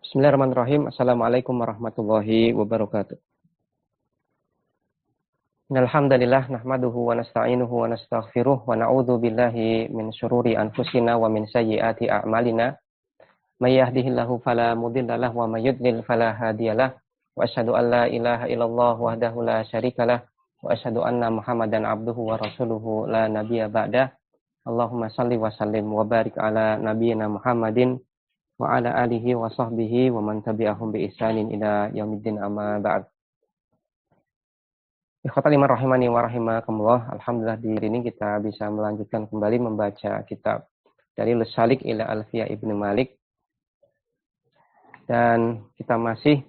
Bismillahirrahmanirrahim. Assalamualaikum warahmatullahi wabarakatuh. Alhamdulillah nahmaduhu wa nasta'inuhu wa nastaghfiruh wa na'udzu billahi min syururi anfusina wa min sayyiati a'malina. May yahdihillahu fala mudhillalah wa may yudlil fala hadiyalah. Wa asyhadu an la ilaha illallah wahdahu la syarikalah wa asyhadu anna Muhammadan abduhu wa rasuluhu la nabiyya ba'dah. Allahumma shalli wa sallim wa barik ala nabiyyina Muhammadin wa ala alihi wa sahbihi wa man tabi'ahum bi ihsanin ila yaumiddin amma ba'd. Ikhwatal iman rahimani wa rahimakumullah. Alhamdulillah di hari ini kita bisa melanjutkan kembali membaca kitab dari Salik ila Alfiya Ibnu Malik. Dan kita masih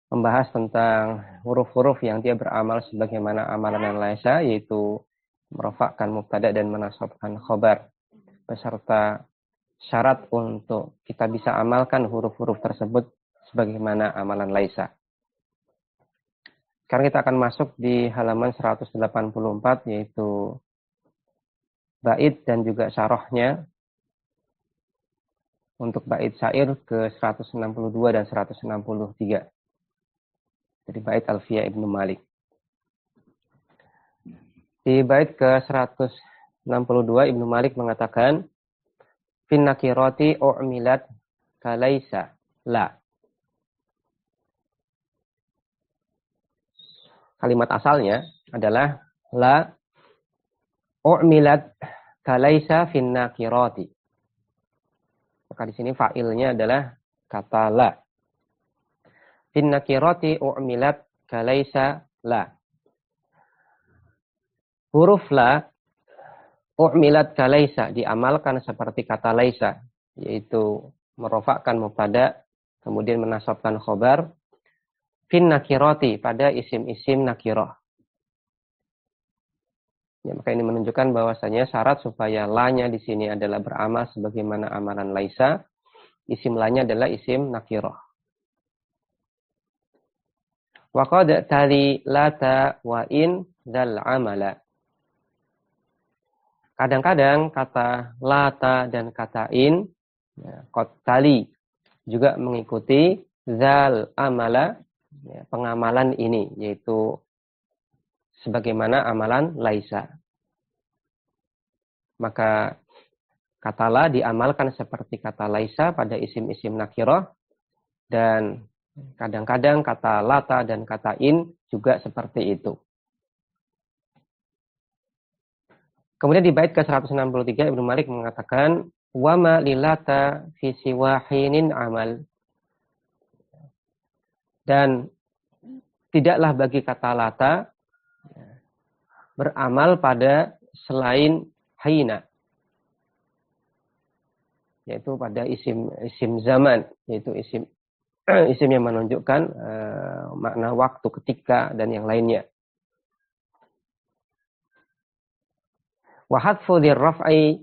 membahas tentang huruf-huruf yang dia beramal sebagaimana amalan laisa, yaitu merofakkan mubtada dan menasabkan khobar, beserta syarat untuk kita bisa amalkan huruf-huruf tersebut sebagaimana amalan laisa. Sekarang kita akan masuk di halaman 184, yaitu bait dan juga syarahnya untuk bait syair ke 162 dan 163. Jadi bait Alfiya Ibnu Malik. Di bait ke 162 Ibnu Malik mengatakan fin nakirati u'milat kalaisa la. Kalimat asalnya adalah la u'milat kalaisa fin nakirati. Maka di sini fa'ilnya adalah kata la. Fin nakirati u'milat kalaisa la. Huruf la u'milat kalaisa diamalkan seperti kata laisa, yaitu merofakkan mubtada kemudian menasabkan khobar fin nakirati pada isim-isim nakirah. Ya, maka ini menunjukkan bahwasanya syarat supaya la-nya di sini adalah beramal sebagaimana amalan laisa, isim la-nya adalah isim nakirah. Wa qad tali lata wa in dzal amala. Kadang-kadang kata lata dan kata in, ya, qad tali juga mengikuti dzal amala, ya, pengamalan ini, yaitu sebagaimana amalan laisa. Maka kata la diamalkan seperti kata laisa pada isim-isim nakirah, dan kadang-kadang kata lata dan kata in juga seperti itu. Kemudian di bait ke-163 Ibnu Malik mengatakan wa ma lilata fi siwahinin amal. Dan tidaklah bagi kata lata beramal pada selain hina, yaitu pada isim zaman, yaitu isim yang menunjukkan makna waktu, ketika, dan yang lainnya. Wa hadfu dzirraf'i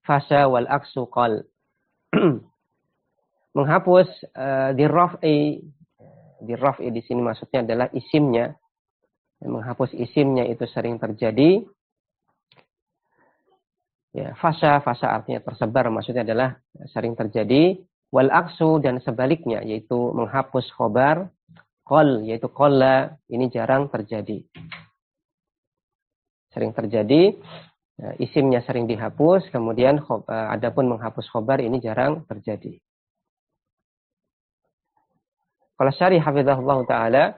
fasha wal aksu qal. Menghapus dzirraf'i di sini maksudnya adalah isimnya. Menghapus isimnya itu sering terjadi. Ya, fasha artinya tersebar, maksudnya adalah sering terjadi. Wal aksu dan sebaliknya, yaitu menghapus khobar, qal yaitu qalla, ini jarang terjadi. Sering terjadi, isimnya sering dihapus, kemudian adapun menghapus khobar ini jarang terjadi. Qala syarih hafizahullah taala,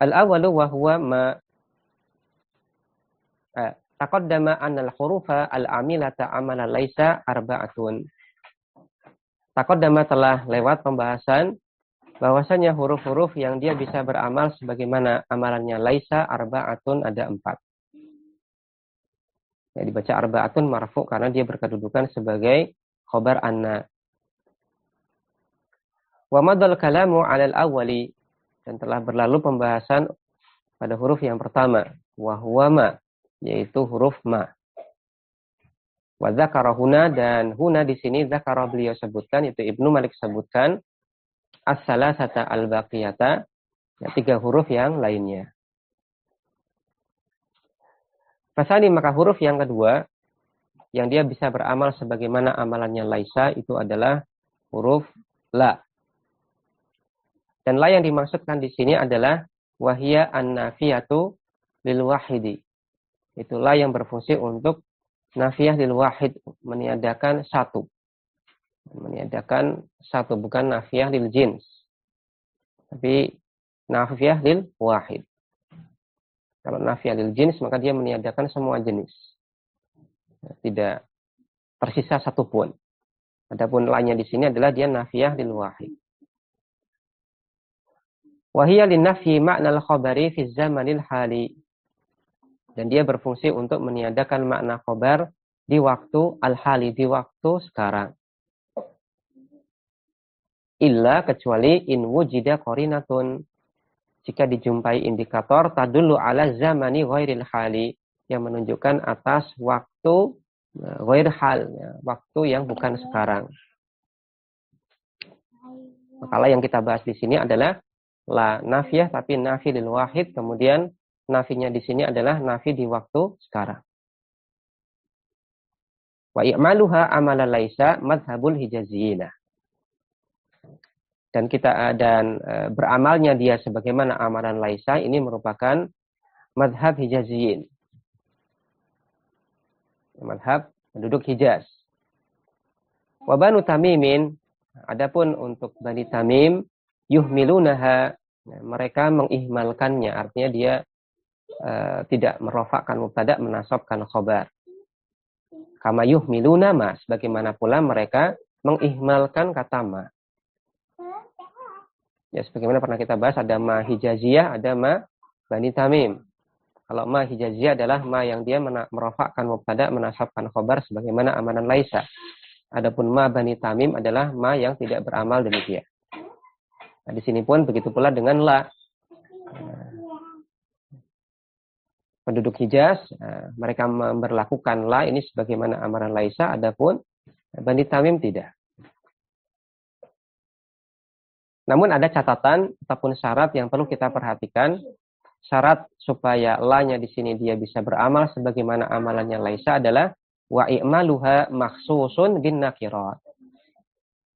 al-awwalu wa huwa ma taqaddama anna al-hurufa al-amilata amala laisa arba'atun. Taqaddama telah lewat pembahasan bahwasanya huruf-huruf yang dia bisa beramal sebagaimana amalannya laisa arba'atun ada 4. Ya, dibaca arba'atun marfu karena dia berkedudukan sebagai khobar anna. Wa madal kalamu 'alal awwali, dan telah berlalu pembahasan pada huruf yang pertama, wa huwa ma, yaitu huruf ma. Wa dzakara huna, dan huna di sini dzakara beliau sebutkan, yaitu Ibnu Malik sebutkan as-salasata al-baqiyata, ya, 3 huruf yang lainnya. Fasani, maka huruf yang kedua yang dia bisa beramal sebagaimana amalannya laisa itu adalah huruf la. Dan la yang dimaksudkan di sini adalah wahia an-nafiyatu lil wahidi. Itulah yang berfungsi untuk nafiyah lil wahid, meniadakan satu. Meniadakan satu, bukan nafiyah lil jins. Tapi nafiyah lil wahid. Kalau nafiyah lil jins, maka dia meniadakan semua jenis. Tidak tersisa satupun. Adapun lainnya di sini adalah dia nafiyah lil wahid. Wahiyya lin nafyi ma'nal khabari fi zamanil hali. Dan dia berfungsi untuk meniadakan makna khabar di waktu al-hali, di waktu sekarang. Illa, kecuali in wujida qarinatun, jika dijumpai indikator tadullu ala zamani ghairil hali, yang menunjukkan atas waktu ghair hal, waktu yang bukan sekarang. Maka yang kita bahas di sini adalah la nafiyah, tapi nafi lil wahid, kemudian nafinya di sini adalah nafi di waktu sekarang. Wa i'maluha amala laisa madhabul hijaziyina. Dan beramalnya dia sebagaimana amalan laisa ini merupakan madhab hijaziyin. Madhab penduduk Hijaz. Wa banu tamimin, adapun untuk Bani Tamim, yuhmilunaha, mereka mengihmalkannya, artinya dia tidak merofakkan mubtada, menasabkan khobar. Kama yuhmiluna ma, sebagaimana pula mereka mengihmalkan kata ma. Ya, sebagaimana pernah kita bahas, ada ma hijaziyah, ada ma Bani Tamim. Kalau ma hijaziyah adalah ma yang dia merofakkan mubtada, menasabkan khobar sebagaimana amalan laisa. Adapun ma Bani Tamim adalah ma yang tidak beramal demikian. Nah, di sini pun begitu pula dengan la. Penduduk Hijaz, mereka memberlakukan la ini sebagaimana amalan laisa, adapun Bani Tamim tidak. Namun ada catatan ataupun syarat yang perlu kita perhatikan. Syarat supaya la-nya di sini dia bisa beramal sebagaimana amalannya laisa adalah wa i'maluha makhsusun bin nakirat.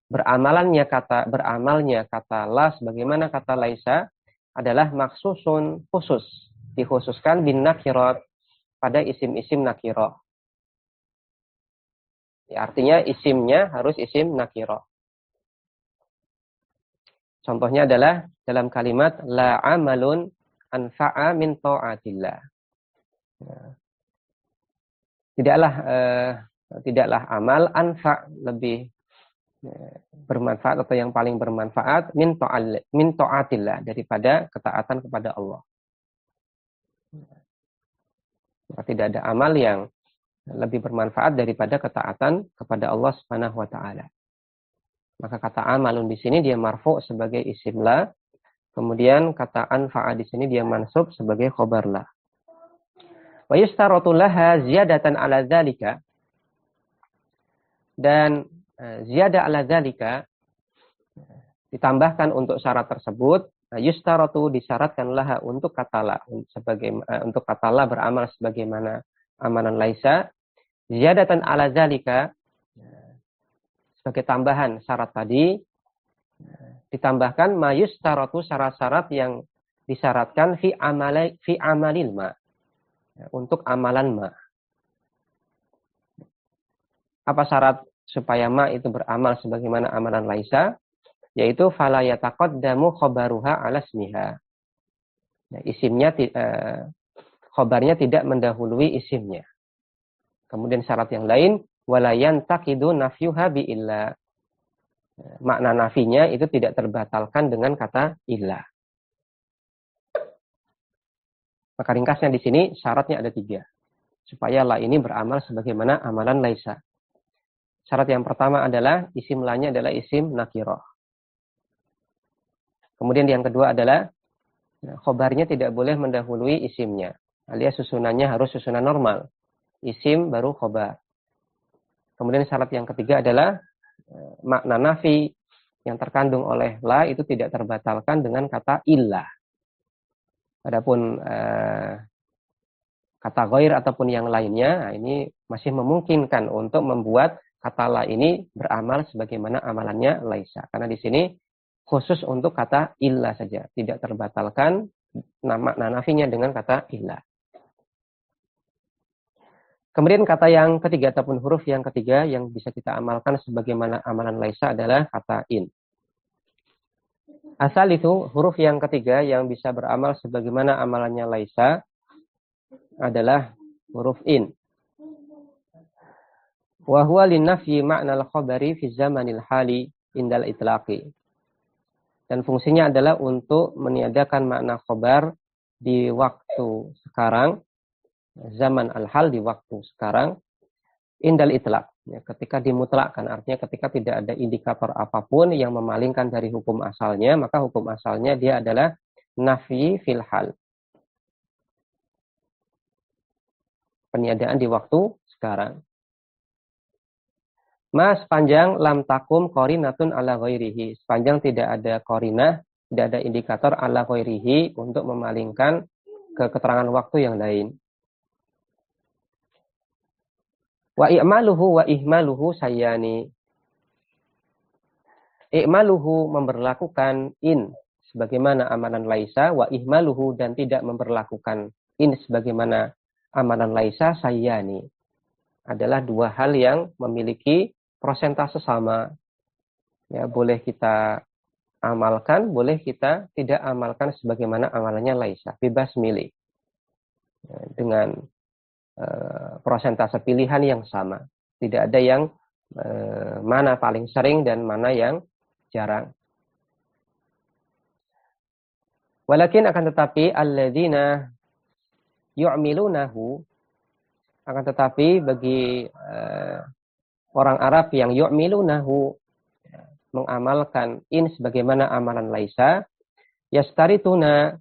Beramalnya kata la sebagaimana kata laisa adalah makhsusun, khusus, dikhususkan bin nakirat, pada isim-isim nakirah. Ya, artinya isimnya harus isim nakirah. Contohnya adalah dalam kalimat la amalun anfa'a min ta'atillah. Tidaklah amal anfa, lebih bermanfaat atau yang paling bermanfaat min ta'atillah, daripada ketaatan kepada Allah. Maka tidak ada amal yang lebih bermanfaat daripada ketaatan kepada Allah Subhanahu wa taala. Maka kata amalun di sini dia marfu sebagai isim la, kemudian kata anfa'a di sini dia mansub sebagai khobar la. Wa yustaratu laha ziyadatan ala dzalika, dan ziyadah ala dzalika ditambahkan untuk syarat tersebut. Yustaratu disyaratkan laha untuk kata la, untuk kata la beramal sebagaimana amalan laisa. Ziyadatan ala dzalika, sebagai tambahan syarat tadi, ditambahkan mayustaratu, syarat-syarat yang disyaratkan fi amalil ma, untuk amalan ma. Apa syarat supaya ma itu beramal sebagaimana amalan laisa? Yaitu fala yataqaddamu khabaruha ala ismiha. Nah, isimnya khabarnya tidak mendahului isimnya. Kemudian syarat yang lain, wala yantaqidu nafyuha bi illa. Makna nafinya itu tidak terbatalkan dengan kata illa. Maka ringkasnya di sini syaratnya ada 3. Supaya la ini beramal sebagaimana amalan laisa. Syarat yang pertama adalah isim la-nya adalah isim nakirah. Kemudian yang kedua adalah khobarnya tidak boleh mendahului isimnya. Alias susunannya harus susunan normal. Isim baru khobar. Kemudian syarat yang ketiga adalah makna nafi yang terkandung oleh la itu tidak terbatalkan dengan kata illa. Adapun kata ghair ataupun yang lainnya, ini masih memungkinkan untuk membuat kata la ini beramal sebagaimana amalannya laisa. Karena di sini khusus untuk kata illa saja, tidak terbatalkan nama nafinya dengan kata illa. Kemudian kata yang ketiga ataupun huruf yang ketiga yang bisa kita amalkan sebagaimana amalan laisa adalah kata in. Asal itu huruf yang ketiga yang bisa beramal sebagaimana amalannya laisa adalah huruf in. Wa huwa linnafyi ma'nal khabari fi zamanil hali indal itlaqi. Dan fungsinya adalah untuk meniadakan makna khabar di waktu sekarang, zaman al-hal di waktu sekarang, indal itlaq. Ya, ketika dimutlakkan, artinya ketika tidak ada indikator apapun yang memalingkan dari hukum asalnya, maka hukum asalnya dia adalah nafyi fil hal. Peniadaan di waktu sekarang. Sepanjang lam takum qarinatun ala ghairihi. Sepanjang tidak ada qarinah, tidak ada indikator ala ghairihi untuk memalingkan ke keterangan waktu yang lain. Wa i'maluhu wa ihmaluhu sayani. I'maluhu memberlakukan in sebagaimana amalan laisa, wa ihmaluhu dan tidak memberlakukan in sebagaimana amalan laisa sayani. Adalah dua hal yang memiliki prosentase sama. Ya, boleh kita amalkan, boleh kita tidak amalkan sebagaimana amalannya laisa. Bebas milih. Ya, dengan prosentase pilihan yang sama. Tidak ada yang mana paling sering dan mana yang jarang. Walakin akan tetapi alladzina yu'milunahu, akan tetapi bagi orang Arab yang yu'milunahu, mengamalkan in sebagaimana amalan laisa, yastarituna,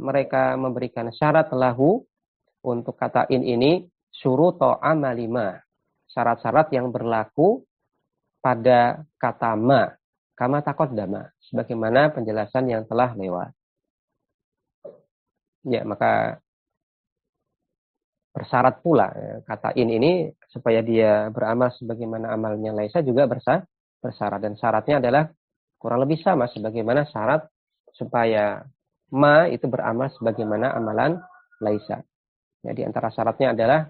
mereka memberikan syarat lahu untuk kata in ini syuruto amalima, syarat-syarat yang berlaku pada kata ma, kama taqaddama, sebagaimana penjelasan yang telah lewat. Ya, maka bersyarat pula kata in ini supaya dia beramal sebagaimana amalnya laisa juga bersyarat, dan syaratnya adalah kurang lebih sama sebagaimana syarat supaya ma itu beramal sebagaimana amalan laisa. Ya, di antara syaratnya adalah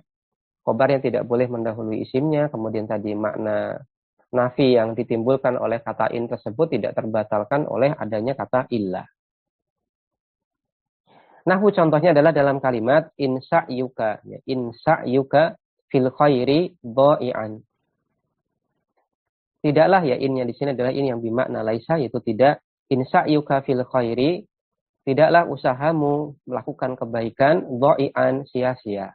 khobar yang tidak boleh mendahului isimnya, kemudian tadi makna nafi yang ditimbulkan oleh kata in tersebut tidak terbatalkan oleh adanya kata illa. Nahwu contohnya adalah dalam kalimat insa'yuka, ya, insa'yuka fil khairi dha'i'an. Tidaklah, ya, innya di sini adalah in yang bermakna laisa, yaitu tidak. Insa'yuka fil khairi, tidaklah usahamu melakukan kebaikan dha'i'an, sia-sia.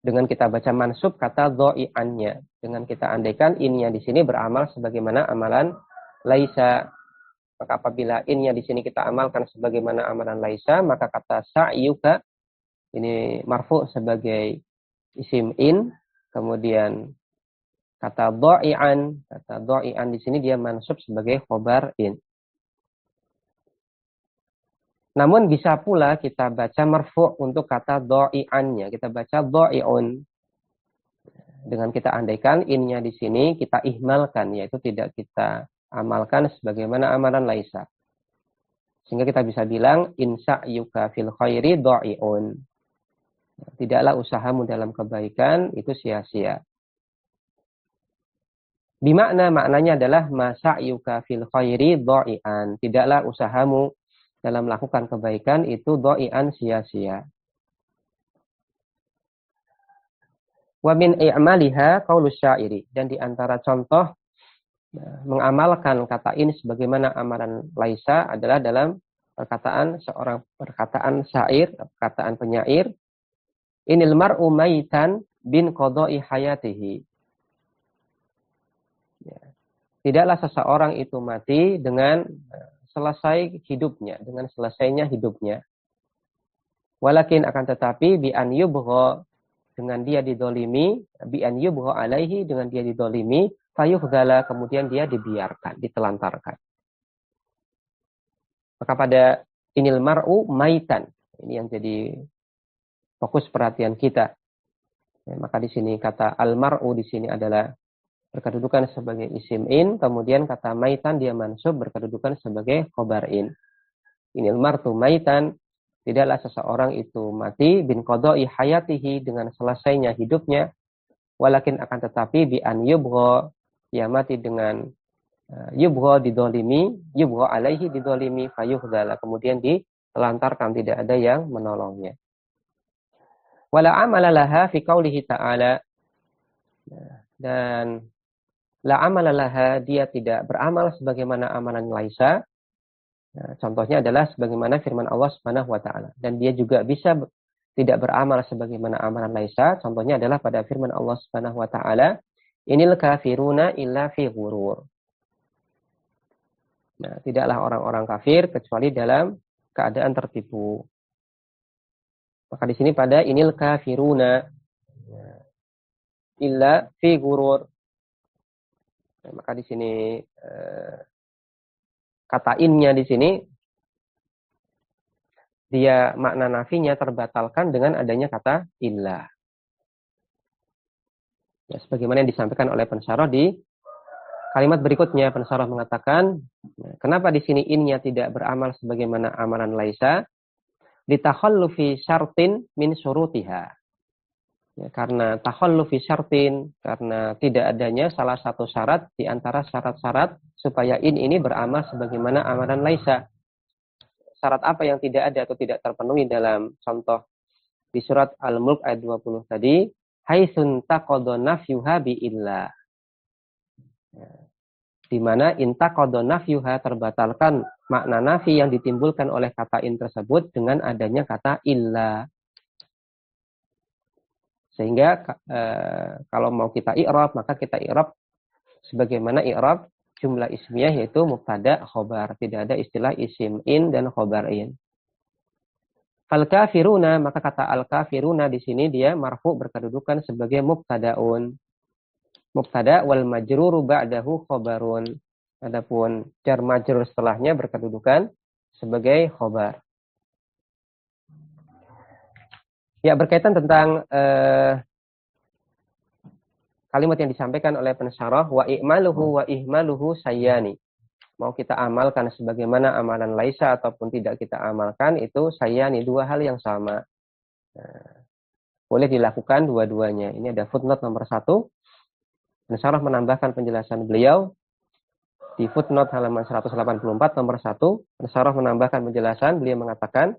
Dengan kita baca mansub kata dha'i'annya, dengan kita andaikan innya di sini beramal sebagaimana amalan laisa. Maka apabila innya di sini kita amalkan sebagaimana amalan laisa, maka kata sa'yuka ini marfu sebagai isim in, kemudian kata dha'i'an di sini dia mansub sebagai khobar in. Namun bisa pula kita baca marfu untuk kata dha'i'annya, kita baca dha'i'un. Dengan kita andaikan innya di sini kita ihmalkan, yaitu tidak kita amalkan sebagaimana amalan laisa. Sehingga kita bisa bilang insa'yuka fil khairi dha'i'un. Tidaklah usahamu dalam kebaikan itu sia-sia. Maknanya adalah masa'yuka fil khairi dha'i'an. Tidaklah usahamu dalam melakukan kebaikan itu dha'i'an, sia-sia. Wa min i'maliha qaulus syairi, dan di antara contoh mengamalkan kata in sebagaimana amalan laisa adalah dalam perkataan syair, perkataan penyair, inil mar'u maitan bin qada'i hayatihi. Ya. Tidaklah seseorang itu mati dengan selesai hidupnya, dengan selesainya hidupnya. Walakin akan tetapi bi an yubgha, dengan dia didolimi, bi an yubgha alaihi, dengan dia didolimi, fayuhdala, kemudian dia dibiarkan, ditelantarkan. Maka pada inil mar'u maitan, ini yang jadi fokus perhatian kita. Ya, maka di sini kata al-mar'u di sini adalah berkedudukan sebagai isim in, kemudian kata maitan dia mansub berkedudukan sebagai khobar in. Inil mar'u maitan, tidaklah seseorang itu mati bin qada'i hayatihi dengan selesainya hidupnya, walakin akan tetapi bi an yubgha, dia mati dengan yubgha didolimi, yubgha alaihi didolimi fayuhdala, kemudian ditelantarkan, tidak ada yang menolongnya. Wala amala laha fi qaulihi ta'ala, dan la amala laha, dia tidak beramal sebagaimana amalan laisa. Nah, contohnya adalah sebagaimana firman Allah Subhanahu wa taala, dan dia juga bisa tidak beramal sebagaimana amalan laisa. Contohnya adalah pada firman Allah Subhanahu wa taala, inil kafiruna illa fi ghurur. Nah, tidaklah orang-orang kafir kecuali dalam keadaan tertipu. Maka di sini pada inil kafiruna illa fi ghurur. Nah, maka di sini kata innya di sini dia makna nafinya terbatalkan dengan adanya kata illa. Ya, sebagaimana yang disampaikan oleh pensyarah di kalimat berikutnya, pensyarah mengatakan, kenapa di sini innya tidak beramal sebagaimana amalan laisa? Litakhallufi syartin min syurutiha. Ya, karena takhallufi syartin, karena tidak adanya salah satu syarat di antara syarat-syarat supaya ini beramal sebagaimana amalan laisa. Syarat apa yang tidak ada atau tidak terpenuhi dalam contoh di surat Al-Mulk ayat 20 tadi, haitsun taqadha nafyuha bi illa. Ya, di mana intaqadha nafyuha terbatalkan makna nafi yang ditimbulkan oleh kata in tersebut dengan adanya kata illa. Sehingga kalau mau kita i'rab, maka kita i'rab sebagaimana i'rab jumlah ismiyah, yaitu mubtada khobar. Tidak ada istilah isim in dan khobar in. Fal kafiruna, maka kata al kafiruna di sini dia marfu berkedudukan sebagai mubtadaun. Mubtada wal majruru ba'dahu khobarun. Adapun jar majrur setelahnya berkedudukan sebagai khobar. Ya, berkaitan tentang kalimat yang disampaikan oleh pensyarah, wa i'maluhu wa ihmaluhu sayyani. Mau kita amalkan sebagaimana amalan laisa ataupun tidak kita amalkan, itu sayyani, dua hal yang sama. Nah, boleh dilakukan dua-duanya. Ini ada footnote nomor 1. Pensyarah menambahkan penjelasan beliau di footnote halaman 184 nomor 1. Pensyarah menambahkan penjelasan, beliau mengatakan,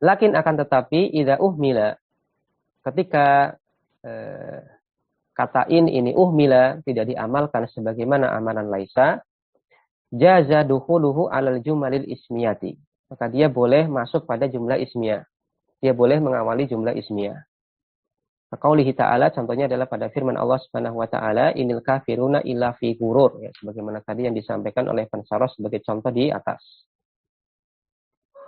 lakin akan tetapi idza uhmila, ketika kata ini uhmila tidak diamalkan sebagaimana amalan laisa, jaza dukhuluhu alal jumalil ismiyati, maka dia boleh masuk pada jumlah ismiyah. Dia boleh mengawali jumlah ismiyah. Qaulihi ta'ala, contohnya adalah pada firman Allah Subhanahu wa taala, inil kafiruna illa fi ghurur, ya, sebagaimana tadi yang disampaikan oleh pensyarah sebagai contoh di atas.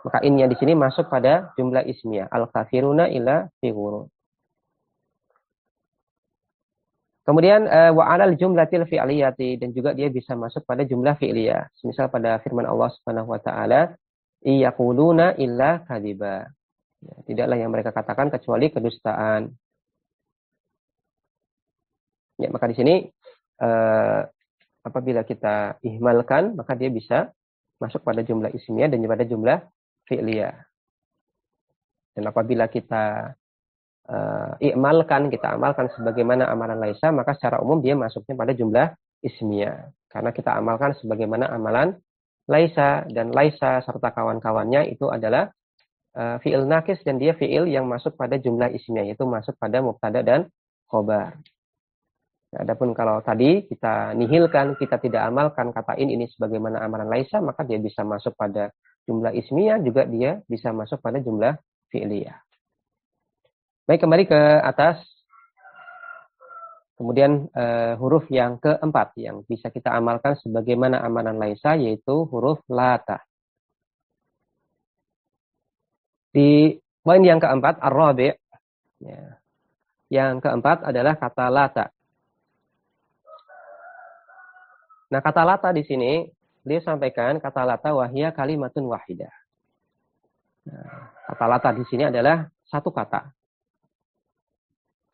Maka innya di sini masuk pada jumlah ismiyah, al kafiruna illa fi ghurur. Kemudian wa alal jumlatil fi'liyati, dan juga dia bisa masuk pada jumlah fi'liyah. Misal pada firman Allah Subhanahu wa taala, iyaquluna illa kadziba. Ya, tidaklah yang mereka katakan kecuali kedustaan. Ya, maka di sini apabila kita ihmalkan, maka dia bisa masuk pada jumlah ismiyah dan pada jumlah fi'liyah. Dan apabila kita i'malkan, kita amalkan sebagaimana amalan laisa, maka secara umum dia masuknya pada jumlah ismiyah. Karena kita amalkan sebagaimana amalan laisa, dan laisa serta kawan-kawannya itu adalah fi'il nakis, dan dia fi'il yang masuk pada jumlah ismiyah, yaitu masuk pada mubtada dan khobar. Nah, adapun kalau tadi kita nihilkan, kita tidak amalkan kata ini sebagaimana amalan laisa, maka dia bisa masuk pada jumlah ismiyah, juga dia bisa masuk pada jumlah fi'liyah. Baik, kembali ke atas. Kemudian huruf yang keempat yang bisa kita amalkan sebagaimana amalan laisa, yaitu huruf lata. Di poin yang keempat, ar-rabi', ya. Yang keempat adalah kata lata. Nah, kata lata di sini dia sampaikan kata lata wahia kalimatun wahidah. Nah, kata lata di sini adalah satu kata.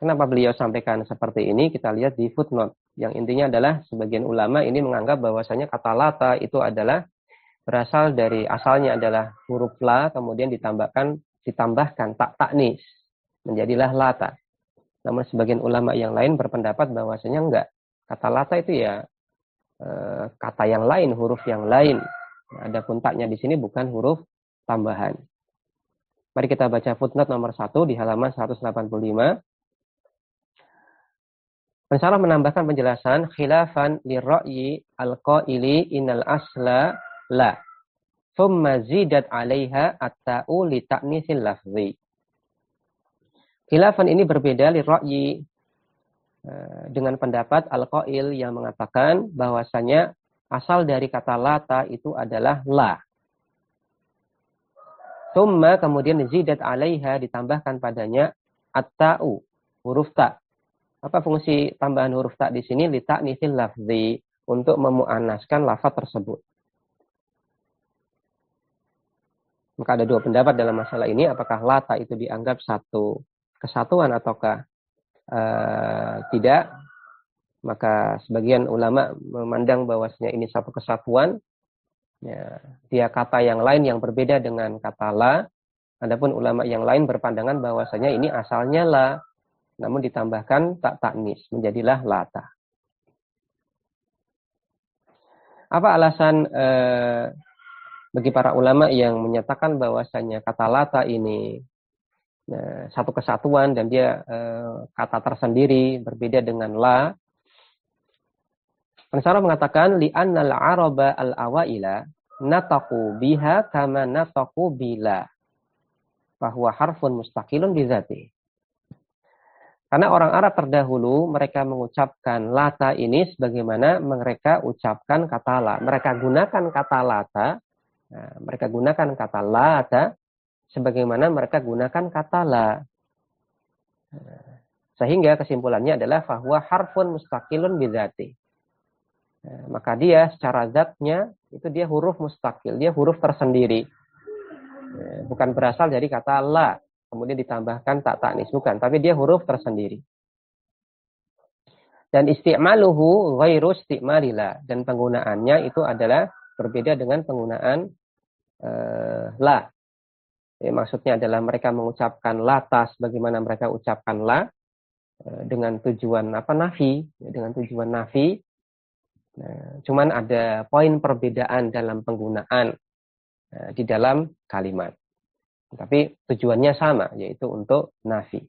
Kenapa beliau sampaikan seperti ini? Kita lihat di footnote. Yang intinya adalah sebagian ulama ini menganggap bahwasanya kata lata itu adalah berasal dari asalnya adalah huruf la, kemudian ditambahkan tak taknis menjadilah lata. Namun sebagian ulama yang lain berpendapat bahwasanya enggak. Kata lata itu ya kata yang lain, huruf yang lain. Adapun taknya di sini bukan huruf tambahan. Mari kita baca footnote nomor 1 di halaman 185. Pensyarah menambahkan penjelasan khilafan lirra'yi al-qaili innal asla la. Thumma zidat 'alaiha at-ta'u li ta'nisil lafzi. Khilafan ini berbeda lirra'yi dengan pendapat al-qail yang mengatakan bahwasanya asal dari kata lata itu adalah la. Thumma kemudian zidat 'alaiha ditambahkan padanya at-ta'u, huruf ta. Apa fungsi tambahan huruf ta di sini? Li ta'nisil lafzi, untuk memuannaskan lafaz tersebut. Maka ada dua pendapat dalam masalah ini, apakah lata itu dianggap satu kesatuan ataukah tidak. Maka sebagian ulama memandang bahwasanya ini satu kesatuan, ya, dia kata yang lain yang berbeda dengan kata la. Adapun ulama yang lain berpandangan bahwasanya ini asalnya la, namun ditambahkan tak taknis menjadilah lata. Apa alasan bagi para ulama yang menyatakan bahwasanya kata lata ini satu kesatuan dan dia kata tersendiri berbeda dengan la? Pensyarah mengatakan li'annal araba al-awaila nataqu biha kama nataqu bila bahwa harfun mustaqilun bizati. Karena orang Arab terdahulu mereka mengucapkan lata ini sebagaimana mereka ucapkan kata la. Mereka gunakan kata lata, mereka gunakan kata lata sebagaimana mereka gunakan kata la. Sehingga kesimpulannya adalah bahwa harfun mustaqilun bizati. Maka dia secara zatnya itu dia huruf mustaqil, dia huruf tersendiri. Bukan berasal dari kata la kemudian ditambahkan tak taknis, bukan, tapi dia huruf tersendiri. Dan isti'maluhu ghairu isti'malila, dan penggunaannya itu adalah berbeda dengan penggunaan la. Maksudnya adalah mereka mengucapkan lata bagaimana mereka ucapkan la dengan tujuan nafi, dengan tujuan nafi. Cuman ada poin perbedaan dalam penggunaan di dalam kalimat. Tapi tujuannya sama, yaitu untuk nafi.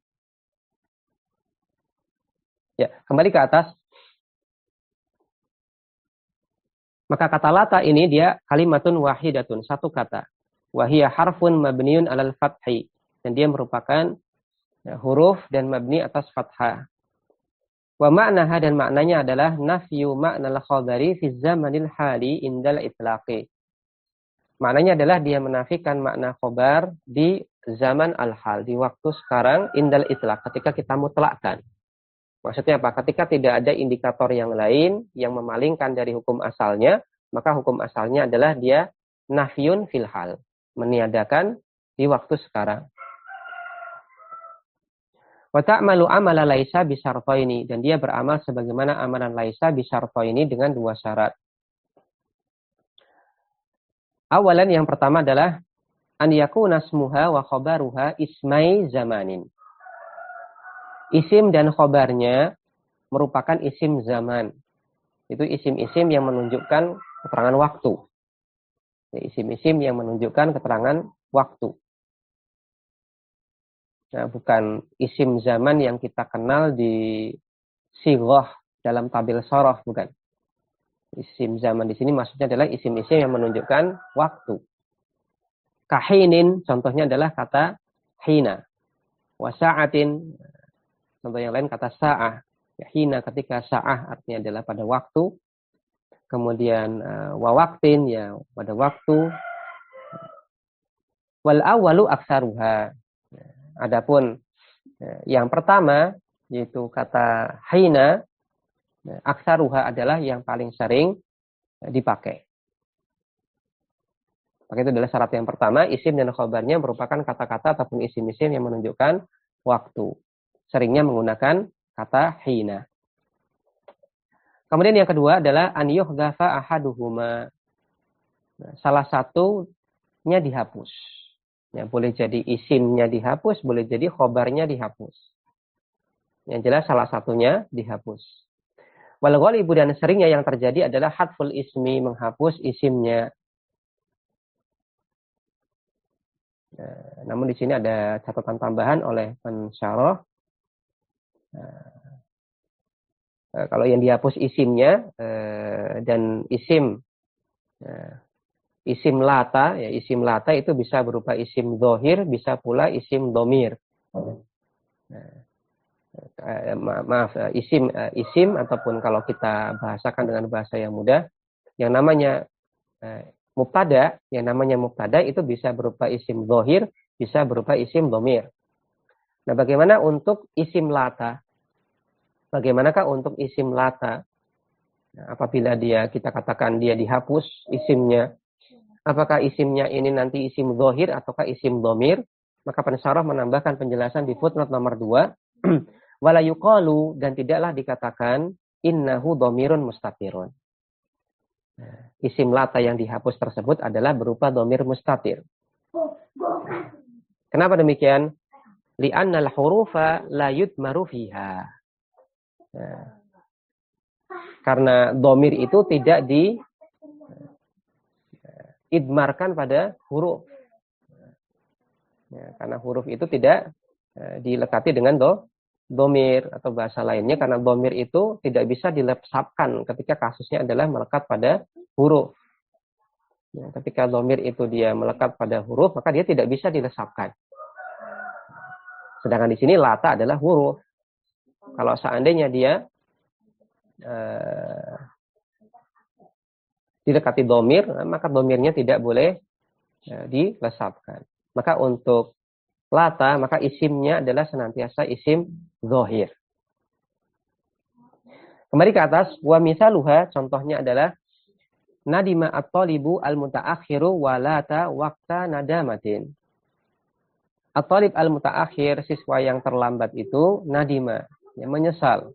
Ya, kembali ke atas. Maka kata lata ini dia kalimatun wahidatun, satu kata. Wahiyya harfun mabniun alal fathi. Dan dia merupakan huruf dan mabni atas fathah. Wa ma'naha, dan maknanya adalah nafyu ma'nal khabari fi zamanil hali indal itlaqi. Maknanya adalah dia menafikan makna khobar di zaman al-hal, di waktu sekarang, indal itlaq, ketika kita mutlakkan. Maksudnya apa? Ketika tidak ada indikator yang lain yang memalingkan dari hukum asalnya, maka hukum asalnya adalah dia nafyun fil hal, meniadakan di waktu sekarang. Wa ta'malu amala laisa bisyartaini, dan dia beramal sebagaimana amalan laisa bisyartaini dengan dua syarat. Awalan, yang pertama adalah an yakuna ismuha wa khabaruha ismai zamanin. Isim dan khobarnya merupakan isim zaman. Itu isim-isim yang menunjukkan keterangan waktu. Isim-isim yang menunjukkan keterangan waktu. Nah, bukan isim zaman yang kita kenal di sighah dalam tabel soroh, bukan. Isim zaman di sini maksudnya adalah isim-isim yang menunjukkan waktu. Kahinin, contohnya adalah kata hina. Wasa'atin, contoh yang lain kata sa'ah. Ya, hina ketika sa'ah artinya adalah pada waktu. Kemudian wawaktin, ya pada waktu. Wal awalu aksaruha. Adapun yang pertama yaitu kata hina, aksaruha adalah yang paling sering dipakai. Maka itu adalah syarat yang pertama, isim dan khobarnya merupakan kata-kata ataupun isim-isim yang menunjukkan waktu. seringnya menggunakan kata hina. Kemudian yang kedua adalah an yuhdhafa ahaduhuma. Nah, salah satunya dihapus. Ya, boleh jadi isimnya dihapus, boleh jadi khobarnya dihapus. Yang jelas salah satunya dihapus. Wal ghalibu, dan seringnya yang terjadi adalah hadful ismi, menghapus isimnya. Nah, namun di sini ada catatan tambahan oleh pensyarah. Kalau yang dihapus isimnya dan isim lata, ya isim lata itu bisa berupa isim dhohir, bisa pula isim domir. Isim ataupun kalau kita bahasakan dengan bahasa yang mudah, yang namanya mubtada, itu bisa berupa isim dhohir, bisa berupa isim domir. Nah, bagaimana untuk isim lata? Bagaimanakah untuk isim lata? Nah, apabila kita katakan dia dihapus isimnya, apakah isimnya ini nanti isim dhohir ataukah isim domir? Maka pensyarah menambahkan penjelasan di footnote nomor 2. Wala yuqalu, dan tidaklah dikatakan innahu domirun mustatirun. Nah, isim lata yang dihapus tersebut adalah berupa domir mustatir. Kenapa demikian? Li'annal hurufa la yudmaru fiha. Nah, karena domir itu tidak diidmarkan pada huruf. Ya, karena huruf itu tidak dilekati dengan domir, atau bahasa lainnya karena domir itu tidak bisa dilesapkan ketika kasusnya adalah melekat pada huruf. Ya, ketika domir itu dia melekat pada huruf, maka dia tidak bisa dilesapkan. Sedangkan di sini lata adalah huruf. Kalau seandainya dia didekati domir, maka domirnya tidak boleh dilesapkan. Maka untuk lata, maka isimnya adalah senantiasa isim dhohir. Kembali ke atas, wa misaluha, contohnya adalah nadima at-talibu al-muta'akhiru wa lata waqta nadamatin. At-talib al-muta'akhir, siswa yang terlambat itu, nadima, yang menyesal.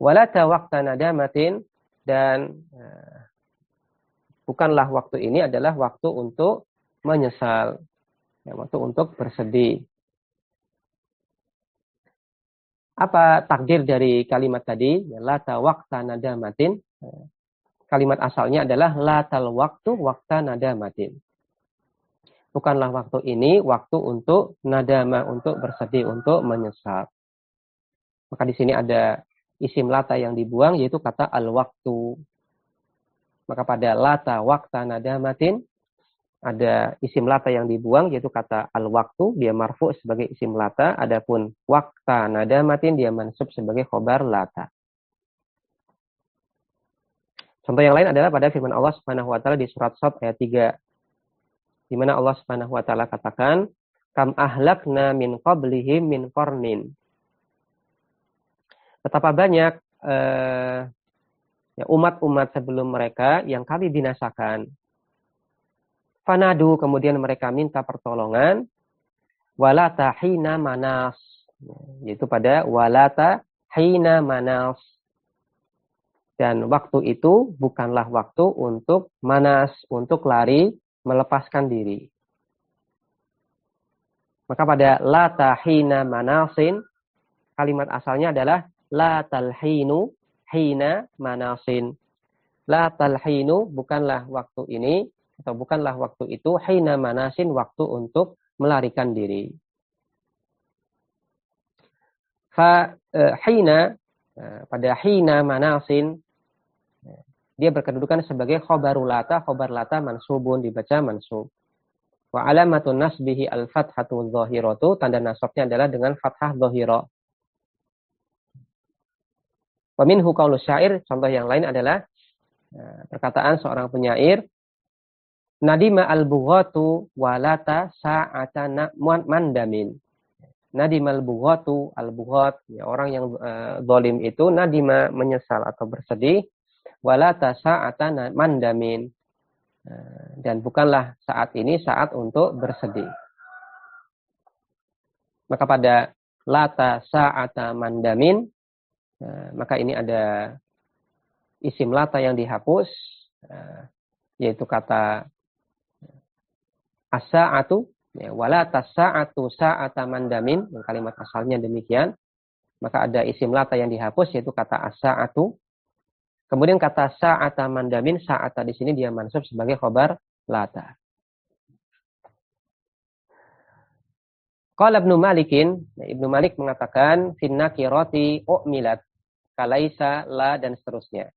Walata waqta nadamatin, dan bukanlah waktu ini adalah waktu untuk menyesal, ya, waktu untuk bersedih. Apa takdir dari kalimat tadi? Ya, lata waqta nadamatin. Kalimat asalnya adalah latal waktu waqta nadamatin. Bukanlah waktu ini waktu untuk nadama, untuk bersedih, untuk menyesal. Maka di sini ada isim lata yang dibuang, yaitu kata al-waktu. Maka pada lata waqta nadamatin ada isim lata yang dibuang, yaitu kata al-waktu, dia marfu sebagai isim lata. Adapun waqta nadamatin dia mansub sebagai khobar lata. Contoh yang lain adalah pada firman Allah Subhanahu wa taala di surat Shad ayat 3. Di mana Allah Subhanahu wa taala katakan, kam ahlakna min qablihim min qarnin. Betapa banyak umat-umat sebelum mereka yang kami binasakan. Fanadu, kemudian mereka minta pertolongan, walata hina manas, yaitu pada walata hina manas. Dan waktu itu bukanlah waktu untuk manas, untuk lari, melepaskan diri. Maka pada lata hina manasin, kalimat asalnya adalah la talhinu hina manasin. La talhinu, bukanlah waktu ini, atau bukanlah waktu itu, hina manasin, waktu untuk melarikan diri. Hina, pada hina manasin, dia berkedudukan sebagai khobarul lata, khobar lata mansubun, dibaca mansub. Wa alamatun nasbihi al-fathatu dhahiratu, tanda nasabnya adalah dengan fathah dhahira. Wa minhu qaulu syair, contoh yang lain adalah perkataan seorang penyair, nadima al-bughatu walata sa'ata mandamin. Nadima al-bughatu, al-bughat, ya, orang yang zalim itu, nadima menyesal atau bersedih, walata sa'ata mandamin, dan bukanlah saat ini saat untuk bersedih. Maka pada lata sa'ata mandamin, maka ini ada isim lata yang dihapus, yaitu kata as-sa'atu, ya, wala tas-sa'atu sa'ata mandamin, kalimat asalnya demikian. Maka ada isim lata yang dihapus, yaitu kata as-sa'atu. Kemudian kata sa'ata mandamin, sa'ata di sini dia mansub sebagai khobar lata. Qala Ibnu Malikin, Ibnu Malik mengatakan fin nakirati u'milat kalaisa la dan seterusnya.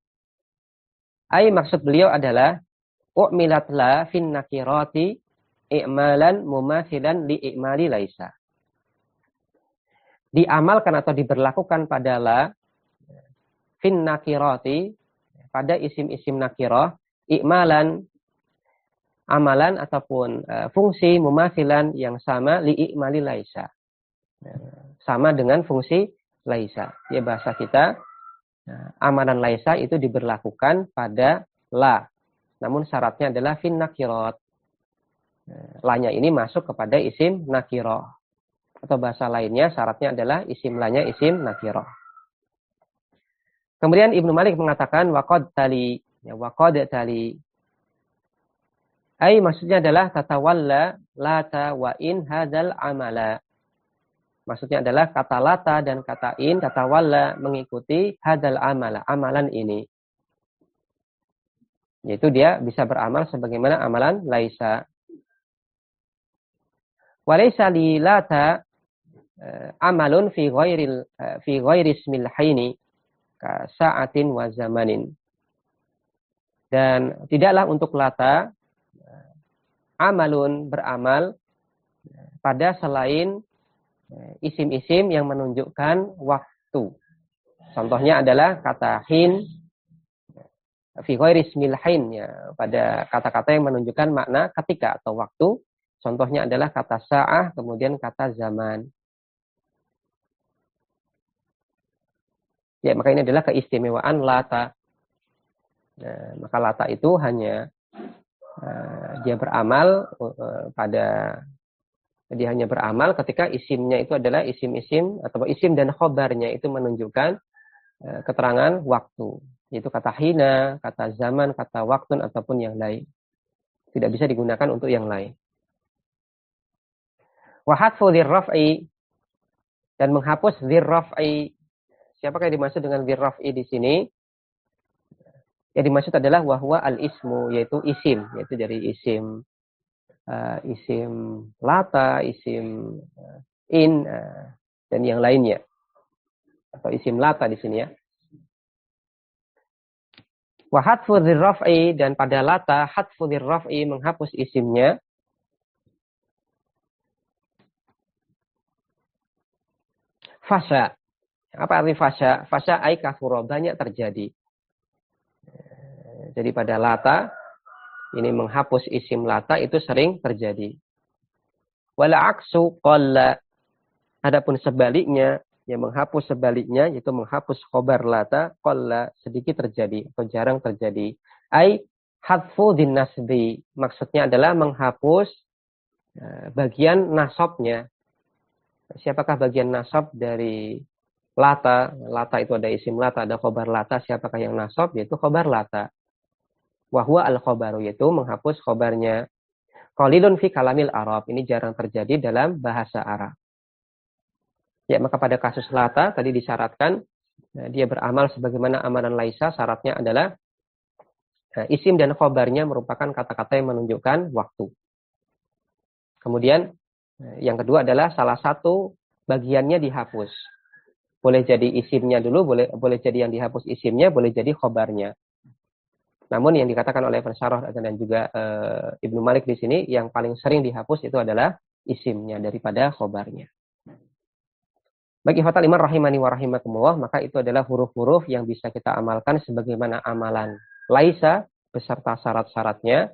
Ai maksud beliau adalah u'milat la fin nakirati i'malan mumathilan li i'mali laisa. Diamalkan atau diberlakukan pada la fin nakirati pada isim-isim nakirah i'malan amalan ataupun fungsi mumathilan yang sama li i'mali laisa. Sama dengan fungsi laisa. Ya bahasa kita amalan laisa itu diberlakukan pada la. Namun syaratnya adalah fin nakirat. La-nya ini masuk kepada isim nakirah. Atau bahasa lainnya syaratnya adalah isim la-nya isim nakirah. Kemudian Ibnu Malik mengatakan waqad tali. Ya, waqad tali. Ai maksudnya adalah tatawalla lata wa in hadzal amala. Maksudnya adalah kata lata dan kata in, tatawalla mengikuti hadzal amala, amalan ini. Yaitu dia bisa beramal sebagaimana amalan laisa. Wa laisa li lata amalun fi ghairi ismil haini ka sa'atin wa zamanin. Dan tidaklah untuk lata amalun beramal pada selain isim-isim yang menunjukkan waktu. Contohnya adalah kata hin fi ghairi ismil hin, ya, pada kata-kata yang menunjukkan makna ketika atau waktu. Contohnya adalah kata sa'ah kemudian kata zaman. Ya, maka ini adalah keistimewaan lata. Nah, maka lata itu hanya dia hanya beramal ketika isimnya itu adalah isim-isim atau isim dan khobarnya itu menunjukkan keterangan waktu. Yaitu kata hina, kata zaman, kata waktun ataupun yang lain. Tidak bisa digunakan untuk yang lain. Wa hadfu dzirraf'i dan menghapus dzirraf'i. Siapakah yang dimaksud dengan dzirraf'i di sini? Yang dimaksud adalah wahwa al-ismu, yaitu isim, yaitu dari isim lata, isim in dan yang lainnya. Atau isim lata di sini ya. Wa hadfu dzirraf'i dan pada lata hadfu dzirraf'i menghapus isimnya. Fasya. Apa arti fasya? Fasya ai kathura, banyak terjadi. Jadi pada lata ini menghapus isim lata itu sering terjadi. Wala aksu qalla. Adapun sebaliknya, yang menghapus sebaliknya yaitu menghapus khobar lata qalla, sedikit terjadi atau jarang terjadi. Ai hadfu din nasbi. Maksudnya adalah menghapus bagian nasabnya. Siapakah bagian nasab dari lata? Lata itu ada isim lata, ada khobar lata. Siapakah yang nasab? Yaitu khobar lata. Wahwa al-khobaru, yaitu menghapus khobarnya. Qalilun fi kalamil Arab. Ini jarang terjadi dalam bahasa Arab. Ya, maka pada kasus lata tadi disyaratkan dia beramal sebagaimana amalan laisa. Syaratnya adalah isim dan khobarnya merupakan kata-kata yang menunjukkan waktu. Kemudian yang kedua adalah salah satu bagiannya dihapus. Boleh jadi isimnya dulu, boleh jadi yang dihapus isimnya, boleh jadi khobarnya. Namun yang dikatakan oleh Pensyarah dan juga Ibnu Malik di sini, yang paling sering dihapus itu adalah isimnya daripada khobarnya. Bagi fatal iman rahimani wa rahimakumullah, maka itu adalah huruf-huruf yang bisa kita amalkan sebagaimana amalan laisa beserta syarat-syaratnya.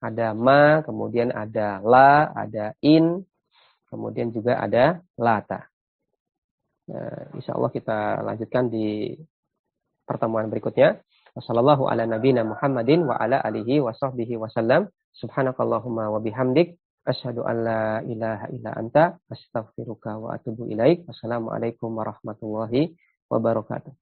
Ada ma, kemudian ada la, ada in, kemudian juga ada lata. Insya Allah kita lanjutkan di pertemuan berikutnya. Wassallallahu ala nabiyina Muhammadin wa ala alihi wa sahbihi wasallam. Subhanakallahumma wa bihamdik Asyhadu an la ilaha illa anta astaghfiruka wa atubu ilaik. Wassalamualaikum warahmatullahi wabarakatuh.